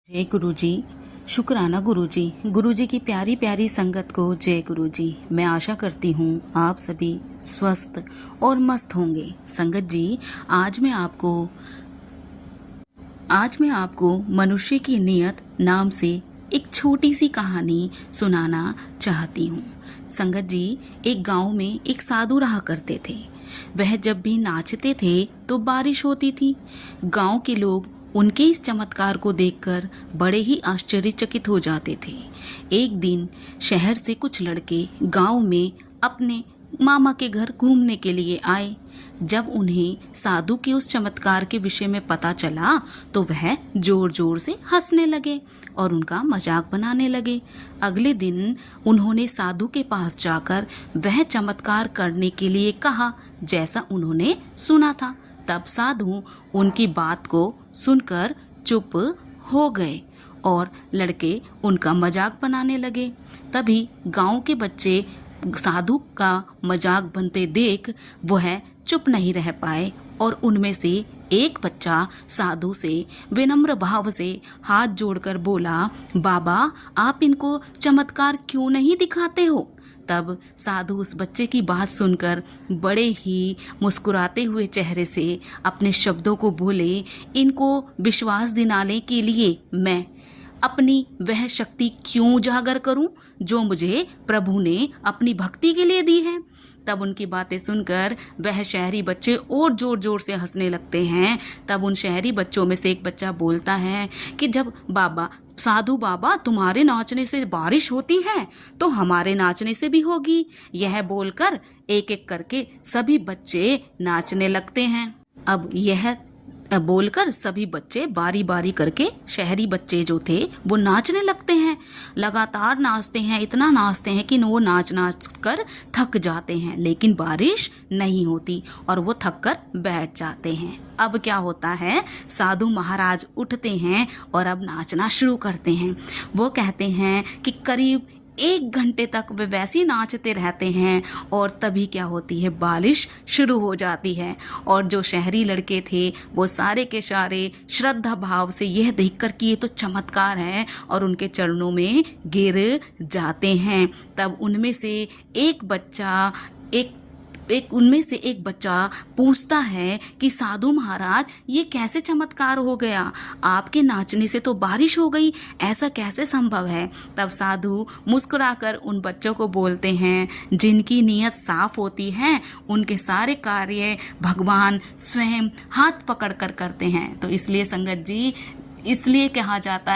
जय गुरु जी। शुक्राना गुरु जी। गुरु जी की प्यारी प्यारी संगत को जय गुरु जी। मैं आशा करती हूँ आप सभी स्वस्थ और मस्त होंगे। संगत जी, आज मैं आपको मनुष्य की नियत नाम से एक छोटी सी कहानी सुनाना चाहती हूँ। संगत जी, एक गांव में एक साधु रहा करते थे। वह जब भी नाचते थे तो बारिश होती थी। गांव के लोग उनके इस चमत्कार को देखकर बड़े ही आश्चर्यचकित हो जाते थे। एक दिन शहर से कुछ लड़के गांव में अपने मामा के घर घूमने के लिए आए। जब उन्हें साधु के उस चमत्कार के विषय में पता चला तो वह जोर जोर से हंसने लगे और उनका मजाक बनाने लगे। अगले दिन उन्होंने साधु के पास जाकर वह चमत्कार करने के लिए कहा जैसा उन्होंने सुना था। तब साधु उनकी बात को सुनकर चुप हो गए और लड़के उनका मजाक बनाने लगे। तभी गांव के बच्चे साधु का मजाक बनते देख वह चुप नहीं रह पाए और उनमें से एक बच्चा साधु से विनम्र भाव से हाथ जोड़कर बोला, बाबा आप इनको चमत्कार क्यों नहीं दिखाते हो? तब साधु उस बच्चे की बात सुनकर बड़े ही मुस्कुराते हुए चेहरे से अपने शब्दों को बोले, इनको विश्वास दिलाने के लिए मैं अपनी वह शक्ति क्यों उजागर करूं जो मुझे प्रभु ने अपनी भक्ति के लिए दी है। तब उनकी बातें सुनकर वह शहरी बच्चे और जोर जोर से हंसने लगते हैं। तब उन शहरी बच्चों में से एक बच्चा बोलता है कि जब साधु बाबा तुम्हारे नाचने से बारिश होती है तो हमारे नाचने से भी होगी। यह बोलकर एक एक करके सभी बच्चे नाचने लगते हैं। अब यह बोलकर सभी बच्चे बारी बारी करके शहरी बच्चे जो थे वो नाचने लगते हैं। लगातार नाचते हैं, इतना नाचते हैं कि वो नाच नाच कर थक जाते हैं, लेकिन बारिश नहीं होती और वो थक कर बैठ जाते हैं। अब क्या होता है, साधु महाराज उठते हैं और अब नाचना शुरू करते हैं। वो कहते हैं कि करीब 1 घंटे तक वे वैसे नाचते रहते हैं और तभी क्या होती है, बारिश शुरू हो जाती है। और जो शहरी लड़के थे वो सारे के सारे श्रद्धा भाव से यह देखकर कि ये तो चमत्कार है और उनके चरणों में गिर जाते हैं। तब उनमें से एक बच्चा पूछता है कि साधु महाराज ये कैसे चमत्कार हो गया? आपके नाचने से तो बारिश हो गई, ऐसा कैसे संभव है? तब साधु मुस्कुराकर उन बच्चों को बोलते हैं, जिनकी नीयत साफ होती है उनके सारे कार्य भगवान स्वयं हाथ पकड़ कर करते हैं। तो इसलिए संगत जी, इसलिए कहा जाता